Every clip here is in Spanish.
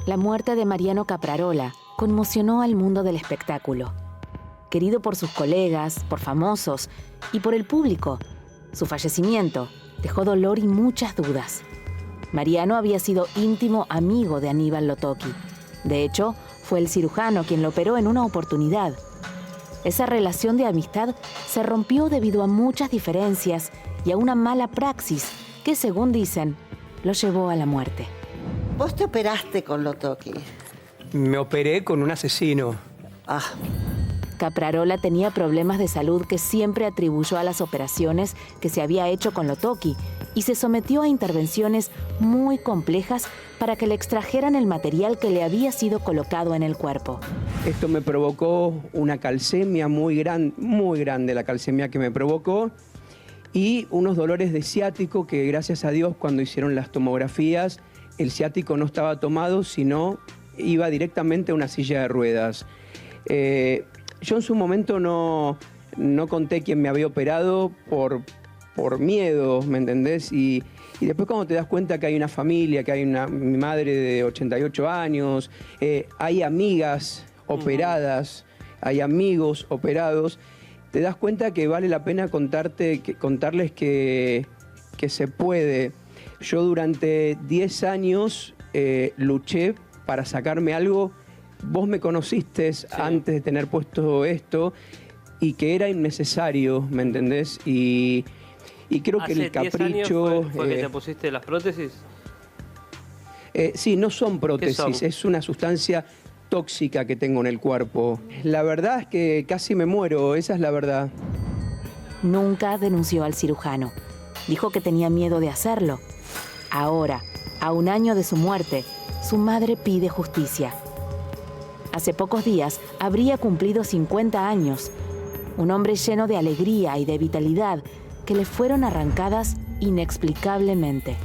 La muerte de Mariano Caprarola conmocionó al mundo del espectáculo. Querido por sus colegas, por famosos y por el público, su fallecimiento dejó dolor y muchas dudas. Mariano había sido íntimo amigo de Aníbal Lotoki. De hecho, fue el cirujano quien lo operó en una oportunidad. Esa relación de amistad se rompió debido a muchas diferencias y a una mala praxis que, según dicen, lo llevó a la muerte. ¿Vos te operaste con Lotoki? Me operé con un asesino. Ah. Caprarola tenía problemas de salud que siempre atribuyó a las operaciones que se había hecho con Lotoki y se sometió a intervenciones muy complejas para que le extrajeran el material que le había sido colocado en el cuerpo. Esto me provocó una calcemia muy grande, la calcemia que me provocó, y unos dolores de ciático que, gracias a Dios, cuando hicieron las tomografías, el ciático no estaba tomado, sino iba directamente a una silla de ruedas. Yo en su momento no conté quién me había operado por miedo, ¿me entendés? Y después cuando te das cuenta que hay una familia, que hay mi madre de 88 años, hay amigas operadas, hay amigos operados, te das cuenta que vale la pena contarles que se puede. Yo durante 10 años luché para sacarme algo. Vos me conociste antes de tener puesto esto y que era innecesario, ¿me entendés? Y creo que el capricho... ¿Hace 10 años fue que te pusiste las prótesis? Sí, no son prótesis, es una sustancia tóxica que tengo en el cuerpo. La verdad es que casi me muero, esa es la verdad. Nunca denunció al cirujano. Dijo que tenía miedo de hacerlo. Ahora, a un año de su muerte, su madre pide justicia. Hace pocos días habría cumplido 50 años. Un hombre lleno de alegría y de vitalidad que le fueron arrancadas inexplicablemente.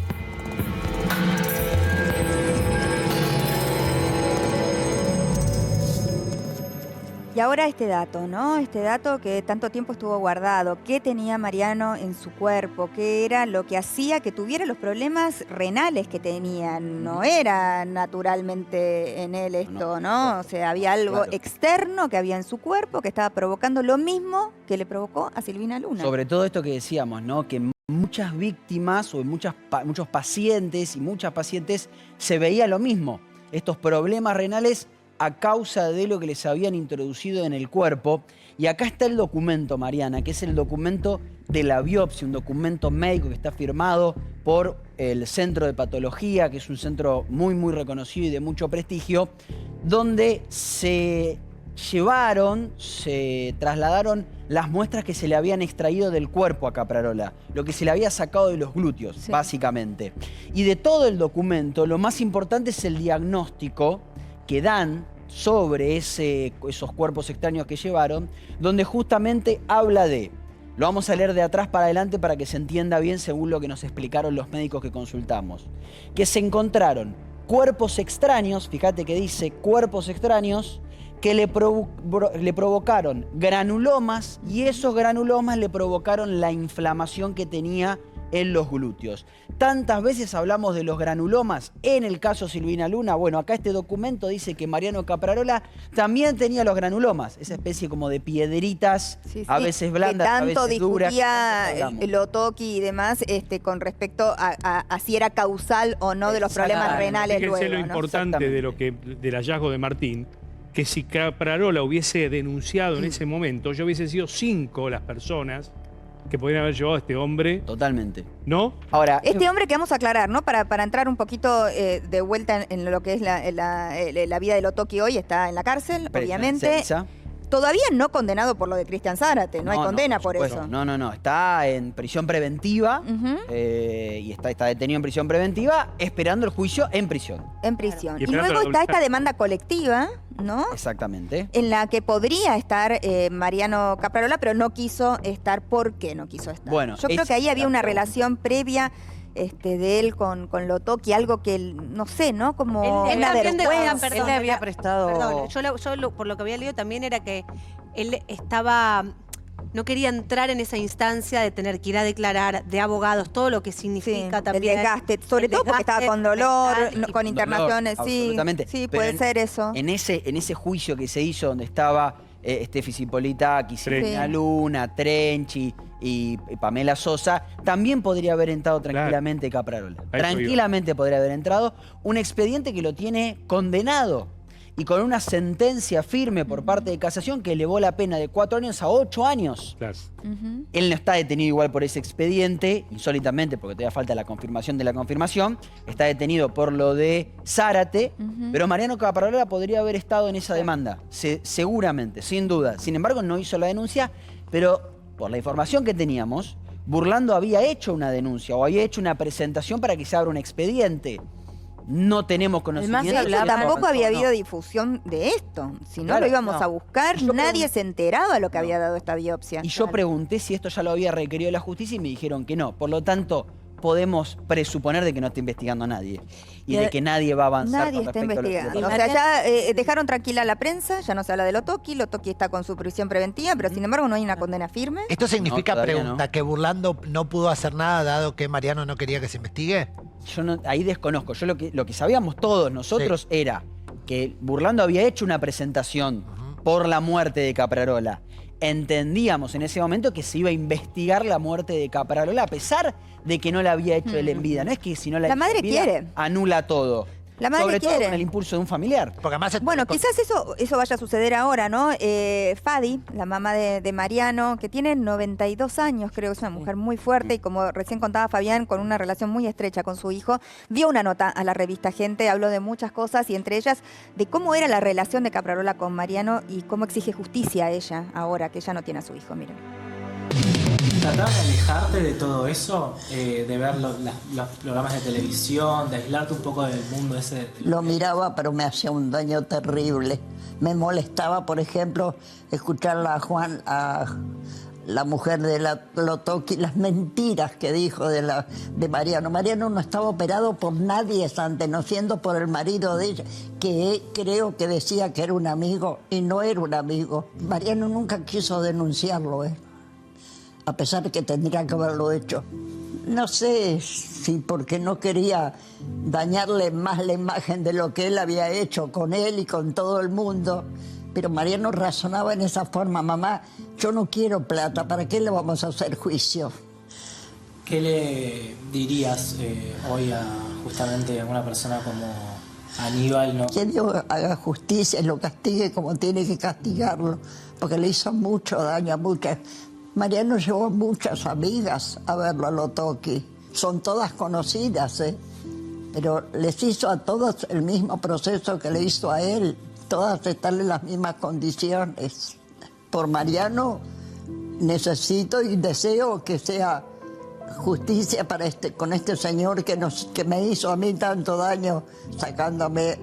Y ahora este dato, ¿no? Este dato que tanto tiempo estuvo guardado. ¿Qué tenía Mariano en su cuerpo? ¿Qué era lo que hacía que tuviera los problemas renales que tenía? No era naturalmente en él esto, ¿no? O sea, había algo externo que había en su cuerpo que estaba provocando lo mismo que le provocó a Silvina Luna. Sobre todo esto que decíamos, ¿no? Que muchas víctimas o en muchos pacientes y muchas pacientes se veía lo mismo. Estos problemas renales a causa de lo que les habían introducido en el cuerpo. Y acá está el documento, Mariana, que es el documento de la biopsia, un documento médico que está firmado por el Centro de Patología, que es un centro muy, muy reconocido y de mucho prestigio, donde se trasladaron las muestras que se le habían extraído del cuerpo a Caprarola, lo que se le había sacado de los glúteos, básicamente. Y de todo el documento, lo más importante es el diagnóstico que dan sobre esos cuerpos extraños que llevaron, donde justamente habla de, lo vamos a leer de atrás para adelante para que se entienda bien según lo que nos explicaron los médicos que consultamos, que se encontraron cuerpos extraños, fíjate que dice cuerpos extraños, que le provocaron granulomas y esos granulomas le provocaron la inflamación que tenía en los glúteos. Tantas veces hablamos de los granulomas en el caso Silvina Luna. Bueno, acá este documento dice que Mariano Caprarola también tenía los granulomas, esa especie como de piedritas, a veces blandas, a veces duras. Que tanto discutía Lotoki y demás con respecto a si era causal o no de los problemas renales luego. Fíjense lo importante del hallazgo de Martín, que si Caprarola hubiese denunciado en ese momento, ya hubiesen sido 5 las personas que podrían haber llevado a este hombre. Totalmente. ¿No? Ahora, este hombre que vamos a aclarar, ¿no? Para entrar un poquito de vuelta en lo que es la vida de Lotoki hoy, está en la cárcel, obviamente. Todavía no condenado por lo de Cristian Zárate, no hay condena por eso. No, está en prisión preventiva y está detenido en prisión preventiva esperando el juicio en prisión. En prisión. Y luego está esta demanda colectiva, ¿no? Exactamente. En la que podría estar Mariano Caprarola, pero no quiso estar. ¿Por qué no quiso estar? Bueno, yo creo que ahí había una relación previa de él con Lotoki, algo que no sé, ¿no? Como una vergüenza. Él le había prestado... Perdón, yo por lo que había leído también era que él estaba... no quería entrar en esa instancia de tener que ir a declarar, de abogados, todo lo que significa también. El desgaste, sobre todo porque estaba con dolor, con internaciones, sí. Absolutamente. Sí, Pero puede ser eso. En ese juicio que se hizo donde estaba Steffi Cipolitakis, Silvina Luna, Trenchi y Pamela Sosa, también podría haber entrado tranquilamente Caprarola. Tranquilamente podría haber entrado un expediente que lo tiene condenado y con una sentencia firme por parte de casación que elevó la pena de 4 años a 8 años. Claro. Él no está detenido igual por ese expediente, insólitamente, porque todavía falta la confirmación de la confirmación. Está detenido por lo de Zárate, pero Mariano Caprarola podría haber estado en esa demanda, seguramente, sin duda. Sin embargo, no hizo la denuncia, pero por la información que teníamos, Burlando había hecho una denuncia o había hecho una presentación para que se abra un expediente. No tenemos conocimiento. Además, tampoco había habido difusión de esto. Si no lo íbamos a buscar, nadie se enteraba de lo que había dado esta biopsia. Y yo pregunté si esto ya lo había requerido la justicia y me dijeron que no. Por lo tanto, podemos presuponer de que no está investigando nadie y de que nadie va a avanzar. Nadie está investigando. O sea, ya dejaron tranquila a la prensa, ya no se habla de Lotoki está con su prisión preventiva, pero sin embargo no hay una condena firme. ¿Esto significa, pregunta, no, que Burlando no pudo hacer nada dado que Mariano no quería que se investigue? Yo no, ahí desconozco. Yo lo que sabíamos todos nosotros era que Burlando había hecho una presentación por la muerte de Caprarola. Entendíamos en ese momento que se iba a investigar la muerte de Caprarola a pesar de que no la había hecho él en vida. No es que si no la madre en vida, quiere. Anula todo. La madre Sobre quiere. todo con el impulso de un familiar. Porque además bueno, quizás eso vaya a suceder ahora, ¿no? Fadi, la mamá de Mariano, que tiene 92 años, creo que es una mujer muy fuerte y como recién contaba Fabián, con una relación muy estrecha con su hijo, dio una nota a la revista Gente, habló de muchas cosas y entre ellas de cómo era la relación de Caprarola con Mariano y cómo exige justicia a ella ahora que ella no tiene a su hijo, miren. ¿Tratabas de alejarte de todo eso? De ver los programas de televisión, de aislarte un poco del mundo ese. Lo miraba, pero me hacía un daño terrible. Me molestaba, por ejemplo, escucharla a Juan, a la mujer de Lotoki, las mentiras que dijo de Mariano. Mariano no estaba operado por nadie, Sante, no siendo por el marido de ella, que creo que decía que era un amigo y no era un amigo. Mariano nunca quiso denunciarlo, a pesar de que tendría que haberlo hecho. No sé si porque no quería dañarle más la imagen de lo que él había hecho con él y con todo el mundo, pero Mariano razonaba en esa forma: mamá, yo no quiero plata, ¿para qué le vamos a hacer juicio? ¿Qué le dirías hoy justamente a una persona como Aníbal? ¿No? Que Dios haga justicia y lo castigue como tiene que castigarlo, porque le hizo mucho daño a muchas. Mariano llevó muchas amigas a verlo a Lotoki. Son todas conocidas, pero les hizo a todas el mismo proceso que le hizo a él. Todas están en las mismas condiciones. Por Mariano necesito y deseo que sea justicia para con este señor que me hizo a mí tanto daño sacándome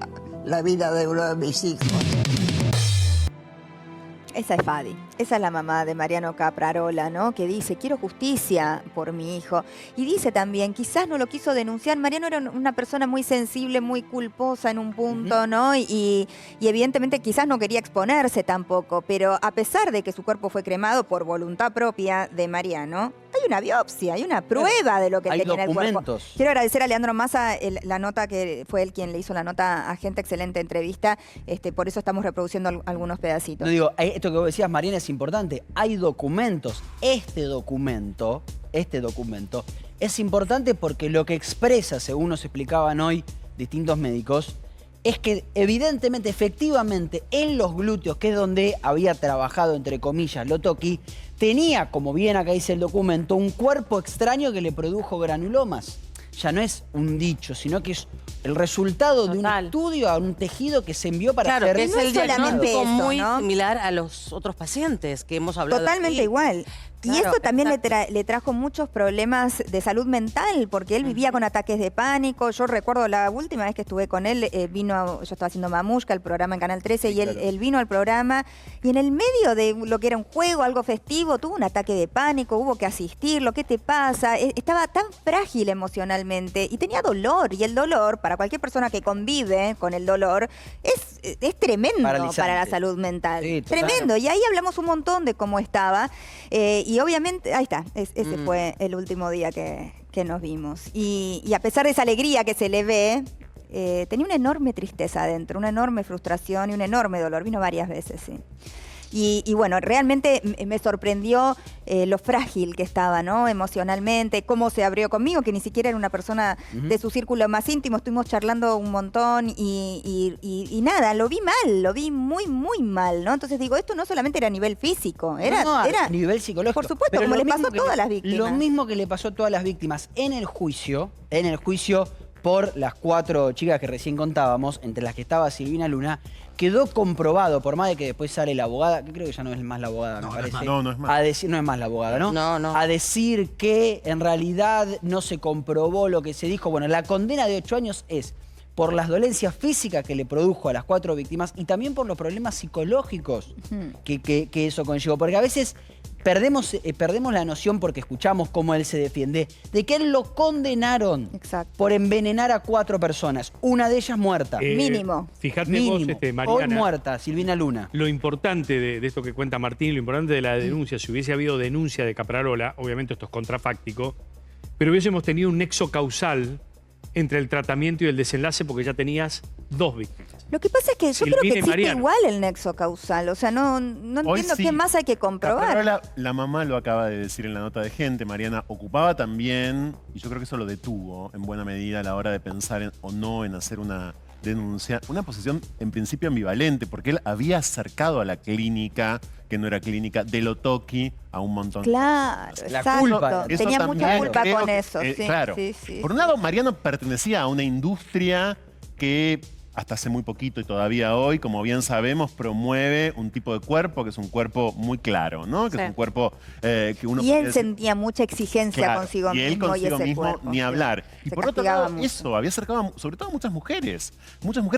la vida de uno de mis hijos. Esa es Fadi, esa es la mamá de Mariano Caprarola, ¿no? Que dice, quiero justicia por mi hijo. Y dice también, quizás no lo quiso denunciar. Mariano era una persona muy sensible, muy culposa en un punto, ¿no? Y evidentemente quizás no quería exponerse tampoco, pero a pesar de que su cuerpo fue cremado por voluntad propia de Mariano, hay una biopsia, hay una prueba de lo que tenía en el cuerpo. Quiero agradecer a Leandro Massa la nota, que fue él quien le hizo la nota a Gente, excelente entrevista, por eso estamos reproduciendo algunos pedacitos. No digo, esto que vos decías, Mariana, es importante. Hay documentos. Este documento es importante porque lo que expresa, según nos explicaban hoy distintos médicos, es que evidentemente, efectivamente, en los glúteos, que es donde había trabajado, entre comillas, Lotoki, tenía, como bien acá dice el documento, un cuerpo extraño que le produjo granulomas. Ya no es un dicho, sino que es el resultado de un estudio a un tejido que se envió para claro, ser que es el diagnóstico muy ¿no? similar a los otros pacientes que hemos hablado. Totalmente aquí. igual. Y eso también le trajo muchos problemas de salud mental, porque él vivía con ataques de pánico. Yo recuerdo la última vez que estuve con él, yo estaba haciendo Mamushka, el programa en Canal 13, y él vino al programa, y en el medio de lo que era un juego, algo festivo, tuvo un ataque de pánico, hubo que asistirlo. ¿Qué te pasa? Estaba tan frágil emocionalmente y tenía dolor, y el dolor, para cualquier persona que convive con el dolor, es tremendo para la salud mental. Sí, tremendo. Y ahí hablamos un montón de cómo estaba. Y obviamente, ahí está, ese fue el último día que nos vimos. Y a pesar de esa alegría que se le ve, tenía una enorme tristeza adentro, una enorme frustración y un enorme dolor. Vino varias veces, sí. Y bueno, realmente me sorprendió lo frágil que estaba, ¿no? Emocionalmente, cómo se abrió conmigo, que ni siquiera era una persona de su círculo más íntimo. Estuvimos charlando un montón y nada, lo vi mal, lo vi muy, muy mal, ¿no? Entonces digo, esto no solamente era a nivel físico, era a nivel psicológico. Por supuesto, como le pasó a todas las víctimas. Lo mismo que le pasó a todas las víctimas en el juicio por las 4 chicas que recién contábamos, entre las que estaba Silvina Luna, quedó comprobado, por más de que después sale la abogada, que creo que ya no es más la abogada, me parece. No es más. A decir, no es más la abogada, ¿no? No. A decir que en realidad no se comprobó lo que se dijo. Bueno, la condena de 8 años es por las dolencias físicas que le produjo a las 4 víctimas y también por los problemas psicológicos que eso conllevó. Porque a veces perdemos la noción, porque escuchamos cómo él se defiende, de que él lo condenaron por envenenar a 4 personas, una de ellas muerta. Mínimo. Fíjate Mínimo. vos, Mariana. Hoy muerta, Silvina Luna. Lo importante de esto que cuenta Martín, lo importante de la denuncia, si hubiese habido denuncia de Caprarola, obviamente esto es contrafáctico, pero hubiésemos tenido un nexo causal entre el tratamiento y el desenlace, porque ya tenías 2 víctimas. Lo que pasa es que yo Silvina creo que y existe Mariano. igual el nexo causal. O sea, no entiendo qué más hay que comprobar. Caprarola, la mamá lo acaba de decir en la nota de Gente, Mariana, ocupaba también, y yo creo que eso lo detuvo en buena medida a la hora de pensar o no en hacer una denuncia, una posición en principio ambivalente, porque él había acercado a la clínica, que no era clínica, de Lotoki a un montón. Claro, La exacto. culpa. Tenía mucha culpa con eso. Sí, claro. sí. Por un lado, Mariano pertenecía a una industria que hasta hace muy poquito y todavía hoy, como bien sabemos, promueve un tipo de cuerpo que es un cuerpo muy claro, ¿no? Que es un cuerpo que uno... Y él sentía mucha exigencia consigo y él mismo consigo y ese mismo cuerpo. ni hablar. Y Se por otro lado, castigaba eso había acercado sobre todo a muchas mujeres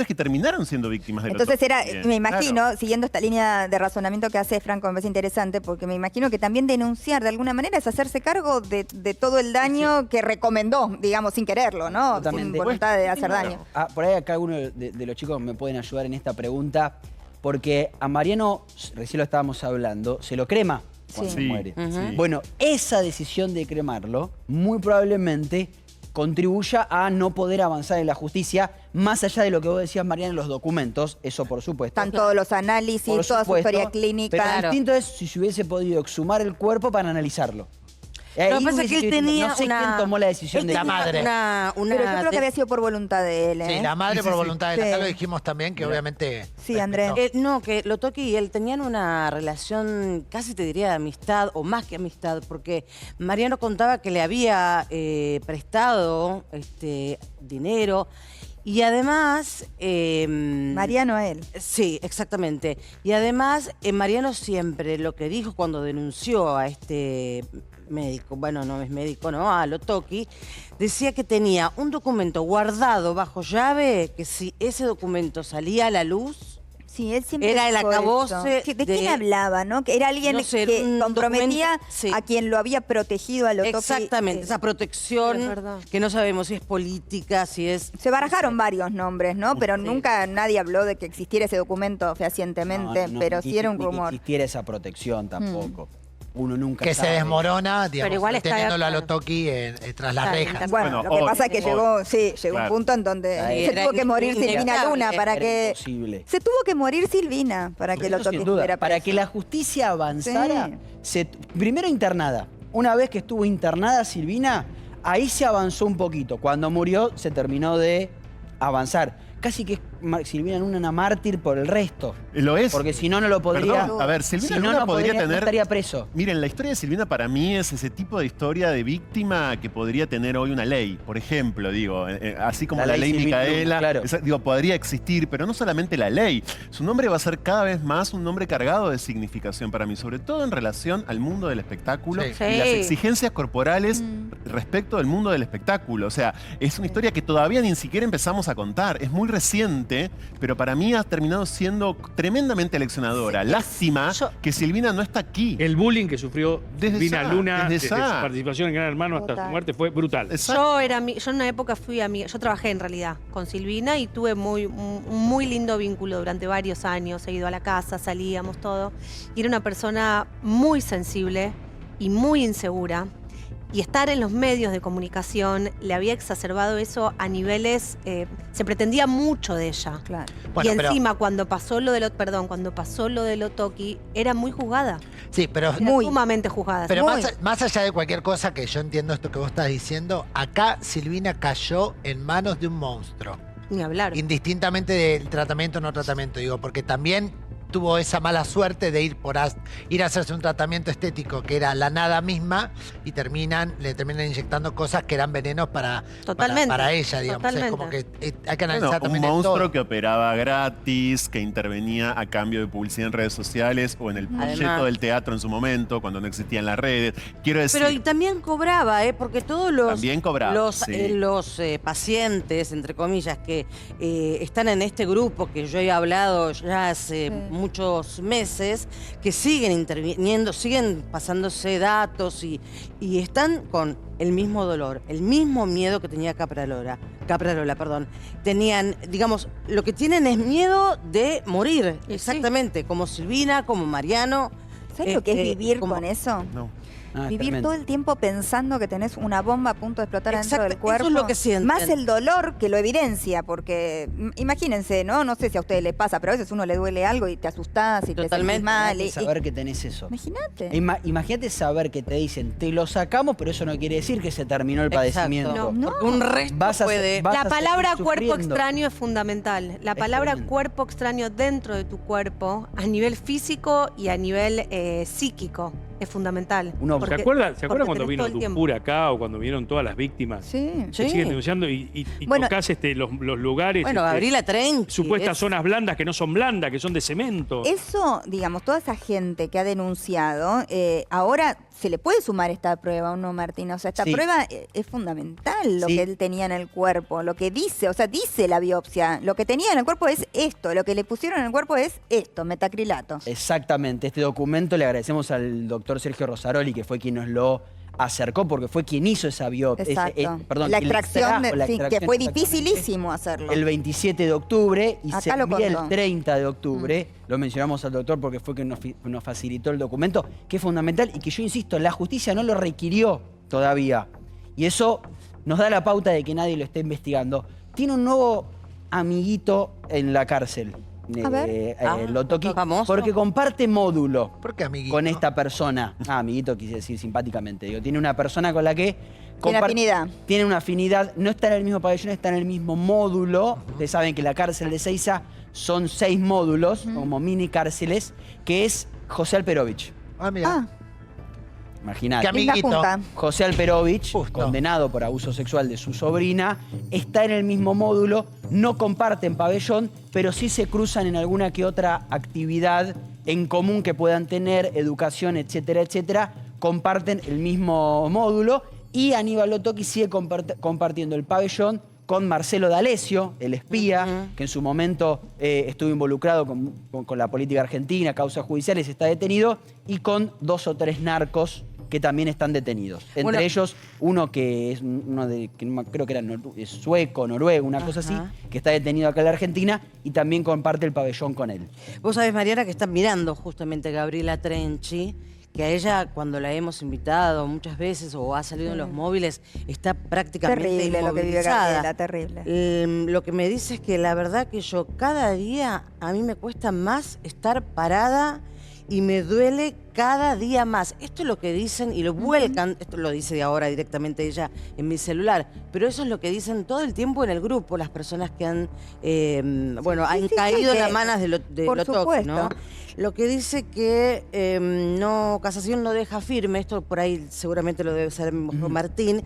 que terminaron siendo víctimas de Entonces me imagino, claro. siguiendo esta línea de razonamiento que hace Franco, me parece interesante, porque me imagino que también denunciar de alguna manera es hacerse cargo de todo el daño que recomendó, digamos, sin quererlo, ¿no? Totalmente. Sin voluntad de hacer daño. Por ahí acá alguno de los chicos me pueden ayudar en esta pregunta, porque a Mariano, recién lo estábamos hablando, se lo crema cuando Sí. muere. Sí. Bueno, esa decisión de cremarlo muy probablemente contribuya a no poder avanzar en la justicia, más allá de lo que vos decías, Mariana, en los documentos, eso por supuesto. Están todos los análisis, Por toda su supuesto, historia clínica. Pero distinto es si se hubiese podido exhumar el cuerpo para analizarlo. Lo que pasa es que él tenía no sé quién tomó la decisión de La madre. Pero yo creo que había sido por voluntad de él, ¿eh? Sí, la madre por voluntad de él. Sí. Acá lo dijimos también, que obviamente... Sí, Andrés. No, que Lotoki y él tenían una relación, casi te diría de amistad, o más que amistad, porque Mariano contaba que le había prestado dinero. Y además... Mariano a él. Sí, exactamente. Y además, Mariano siempre lo que dijo cuando denunció a este médico, bueno, no es médico, no, a Lotoki, decía que tenía un documento guardado bajo llave, que si ese documento salía a la luz... Sí, él siempre era el dijo acabose eso. ¿De quién hablaba, no? Que era alguien no sé, que un comprometía documento, sí. a quien lo había protegido a Lotoki. Exactamente, esa protección que no sabemos si es política, si es... Se barajaron varios nombres, ¿no? Pero nunca nadie habló de que existiera ese documento fehacientemente, pero sí era un rumor. Ni que existiera esa protección tampoco. Uno nunca Que sabe. se desmorona, digamos, Pero igual teniéndolo a claro. Lotoki tras las rejas. Bueno, lo que pasa es que llegó un punto en donde se tuvo que morir Silvina Luna para que... Imposible. Se tuvo que morir Silvina para que Eso Lotoki sin duda. estuviera Para preso. que la justicia avanzara, primero internada. Una vez que estuvo internada Silvina, ahí se avanzó un poquito. Cuando murió se terminó de avanzar. casi que es Silvina Luna una mártir por el resto. Lo es. Porque si no, no lo podría... Perdón, a ver, Silvina si Luna no podría tener... No estaría preso. Miren, la historia de Silvina para mí es ese tipo de historia de víctima que podría tener hoy una ley. Por ejemplo, digo, así como la ley Micaela, claro. digo, podría existir, pero no solamente la ley. Su nombre va a ser cada vez más un nombre cargado de significación para mí, sobre todo en relación al mundo del espectáculo y las exigencias corporales respecto del mundo del espectáculo. O sea, es una historia que todavía ni siquiera empezamos a contar. Es muy reciente, pero para mí ha terminado siendo tremendamente leccionadora. Lástima que Silvina no está aquí. El bullying que sufrió Silvina Luna desde su esa. participación en Gran Hermano hasta su muerte fue brutal. Yo en una época fui amiga, yo trabajé en realidad con Silvina y tuve un muy lindo vínculo durante varios años. He ido a la casa, salíamos, todo. Y era una persona muy sensible y muy insegura. Y estar en los medios de comunicación le había exacerbado eso a niveles... se pretendía mucho de ella. Claro. Bueno, y encima, cuando pasó lo de Lotoki, era muy juzgada. Sí, pero... Era sumamente juzgada. Pero más allá de cualquier cosa, que yo entiendo esto que vos estás diciendo, acá Silvina cayó en manos de un monstruo. Ni hablar. Indistintamente del tratamiento o no tratamiento, digo, porque también tuvo esa mala suerte de ir a hacerse un tratamiento estético que era la nada misma y le terminan inyectando cosas que eran venenos para ella, digamos. Totalmente. Es como que hay que analizar también un monstruo todo. que operaba gratis, que intervenía a cambio de publicidad en redes sociales o en el proyecto del teatro en su momento, cuando no existían las redes. Quiero decir... Pero y también cobraba, porque todos los pacientes, entre comillas, que están en este grupo que yo he hablado ya hace muchos meses, que siguen interviniendo, siguen pasándose datos y están con el mismo dolor, el mismo miedo que tenía Caprarola, Tenían, digamos, lo que tienen es miedo de morir, exactamente, como Silvina, como Mariano. ¿Sabes lo que es vivir con eso? No. Vivir todo el tiempo pensando que tenés una bomba a punto de explotar dentro del cuerpo. Eso es lo que sienten. Más el dolor que lo evidencia, porque imagínense, ¿no? No sé si a ustedes les pasa, pero a veces uno le duele algo y te asustás y te sentís mal. Saber que tenés eso. Imagínate. Imagínate saber que te dicen, te lo sacamos, pero eso no quiere decir que se terminó el padecimiento. No. Porque un resto puede... La palabra cuerpo sufriendo. extraño es fundamental. La palabra tremendo. cuerpo extraño dentro de tu cuerpo, a nivel físico y a nivel psíquico, es fundamental. ¿Se acuerdan cuando vino Dufour acá o cuando vinieron todas las víctimas? Sí. Que siguen denunciando y tocás los lugares. Bueno, Gabriela Trenchi. Supuestas zonas blandas que no son blandas, que son de cemento. Eso, digamos, toda esa gente que ha denunciado, ahora se le puede sumar esta prueba, ¿o no, Martín? O sea, esta prueba es fundamental, lo que él tenía en el cuerpo, lo que dice, o sea, dice la biopsia, lo que tenía en el cuerpo es esto, lo que le pusieron en el cuerpo es esto, metacrilato. Exactamente, este documento le agradecemos al doctor Sergio Rosaroli, que fue quien nos lo acercó, porque fue quien hizo esa biopsia. Perdón, la extracción, que fue dificilísimo hacerlo. El 27 de octubre y Acá se lo envía el contó. 30 de octubre. Lo mencionamos al doctor porque fue quien nos facilitó el documento, que es fundamental y que yo insisto, la justicia no lo requirió todavía. Y eso nos da la pauta de que nadie lo esté investigando. Tiene un nuevo amiguito en la cárcel. Lotoki, porque comparte módulo con esta persona. Amiguito quise decir simpáticamente. Digo, tiene una persona con la que tiene afinidad. Tiene una afinidad, no está en el mismo pabellón, está en el mismo módulo. Ustedes saben que la cárcel de Ezeiza son 6 módulos, como mini cárceles, que es José Alperovich. Mira. Imagínate. ¿Qué amiguito? José Alperovich, condenado por abuso sexual de su sobrina, está en el mismo módulo, no comparten pabellón, pero sí se cruzan en alguna que otra actividad en común que puedan tener, educación, etcétera, etcétera. Comparten el mismo módulo y Aníbal Lotoki sigue compartiendo el pabellón con Marcelo D'Alessio, el espía, que en su momento estuvo involucrado con la política argentina, causas judiciales, está detenido, y con 2 o 3 narcos que también están detenidos. Entre ellos, uno que es creo que era es sueco, noruego, una cosa así, que está detenido acá en la Argentina y también comparte el pabellón con él. Vos sabés, Mariana, que están mirando justamente a Gabriela Trenchi, que a ella, cuando la hemos invitado muchas veces o ha salido en los móviles, está prácticamente terrible lo que vive Gabriela, terrible. Lo que me dice es que la verdad que yo cada día, a mí me cuesta más estar parada y me duele cada día más. Esto es lo que dicen y lo vuelcan, esto lo dice ahora directamente ella en mi celular, pero eso es lo que dicen todo el tiempo en el grupo, las personas que han, han caído en las manos de Lotoki, ¿no? Lo que dice que Casación no deja firme, esto por ahí seguramente lo debe saber Martín,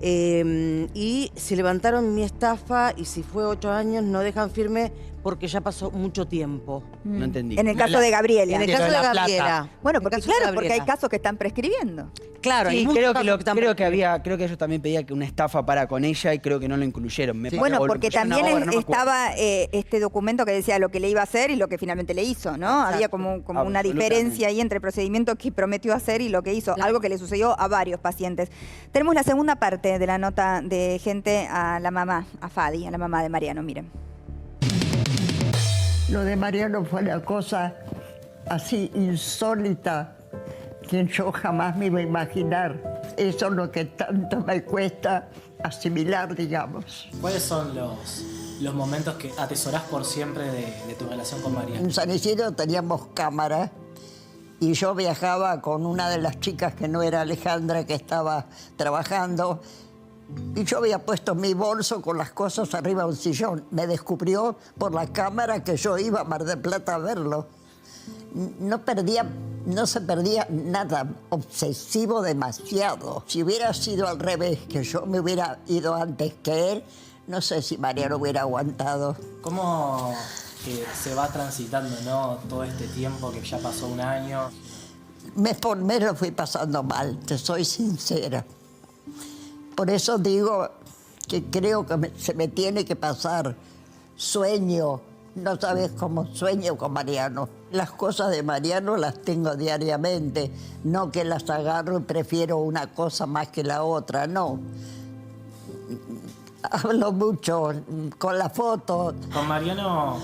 y se levantaron mi estafa y si fue 8 años no dejan firme porque ya pasó mucho tiempo. No entendí. En el caso de Gabriela. En el caso de Gabriela. Bueno, porque claro, porque hay casos que están prescribiendo. Claro, sí, creo que ellos también pedían que una estafa para con ella y creo que no lo incluyeron. Bueno, porque también estaba este documento que decía lo que le iba a hacer y lo que finalmente le hizo, ¿no? Exacto. Había como una diferencia ahí entre el procedimiento que prometió hacer y lo que hizo, algo que le sucedió a varios pacientes. Tenemos la segunda parte de la nota de gente a la mamá, a Fadi, a la mamá de Mariano, miren. Lo de Mariano fue una cosa así insólita que yo jamás me iba a imaginar. Eso es lo que tanto me cuesta asimilar, digamos. ¿Cuáles son los momentos que atesorás por siempre de tu relación con Mariano? En San Isidro teníamos cámara y yo viajaba con una de las chicas que no era Alejandra, que estaba trabajando. Y yo había puesto mi bolso con las cosas arriba de un sillón. Me descubrió por la cámara que yo iba a Mar del Plata a verlo. No se perdía nada, obsesivo demasiado. Si hubiera sido al revés, que yo me hubiera ido antes que él, no sé si Mariano hubiera aguantado. ¿Cómo se va transitando, no, todo este tiempo que ya pasó 1 año? Mes por mes lo fui pasando mal, te soy sincera. Por eso digo que creo que se me tiene que pasar. Sueño, no sabes cómo sueño con Mariano. Las cosas de Mariano las tengo diariamente, no que las agarro y prefiero una cosa más que la otra, no. Hablo mucho con la foto. Con Mariano,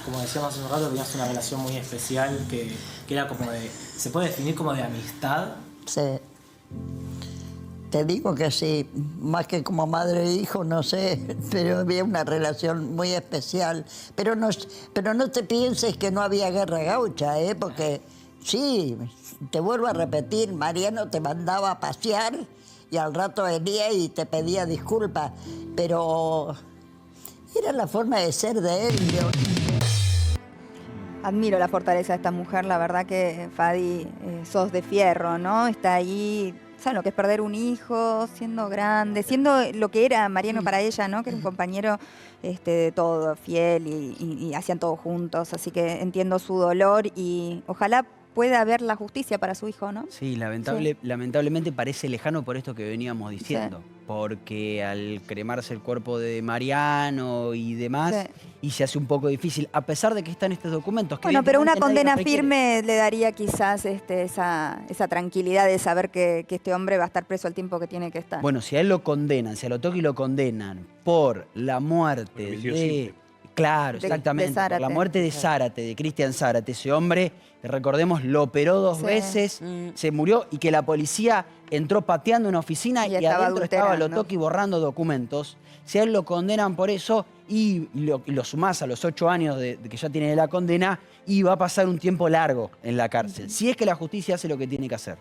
como decíamos hace un rato, tenías una relación muy especial que era como de... ¿Se puede definir como de amistad? Sí. Te digo que sí, más que como madre e hijo, no sé, pero había una relación muy especial. Pero no te pienses que no había guerra gaucha, porque sí, te vuelvo a repetir, Mariano te mandaba a pasear y al rato venía y te pedía disculpas, pero era la forma de ser de él. Admiro la fortaleza de esta mujer, la verdad que Fadi, sos de fierro, ¿no? Está ahí... ¿Saben lo que es perder un hijo, siendo grande, siendo lo que era Mariano para ella, ¿no? Que era un compañero de todo, fiel y hacían todo juntos. Así que entiendo su dolor y ojalá pueda haber la justicia para su hijo, ¿no? Sí, lamentablemente parece lejano por esto que veníamos diciendo. Sí. Porque al cremarse el cuerpo de Mariano y demás, y se hace un poco difícil, a pesar de que están estos documentos. Que bueno, pero una condena firme le daría quizás esa tranquilidad de saber que este hombre va a estar preso el tiempo que tiene que estar. Bueno, si a él lo condenan, si a Lotoki lo condenan por la muerte de... Claro, exactamente. Por la muerte de Zárate, de Cristian Zárate, ese hombre, recordemos, lo operó 2 veces, se murió y que la policía entró pateando una oficina y adentro estaba Lotoki borrando documentos. Si a él lo condenan por eso y lo sumás a los 8 años de que ya tiene la condena, y va a pasar un tiempo largo en la cárcel. Si es que la justicia hace lo que tiene que hacer.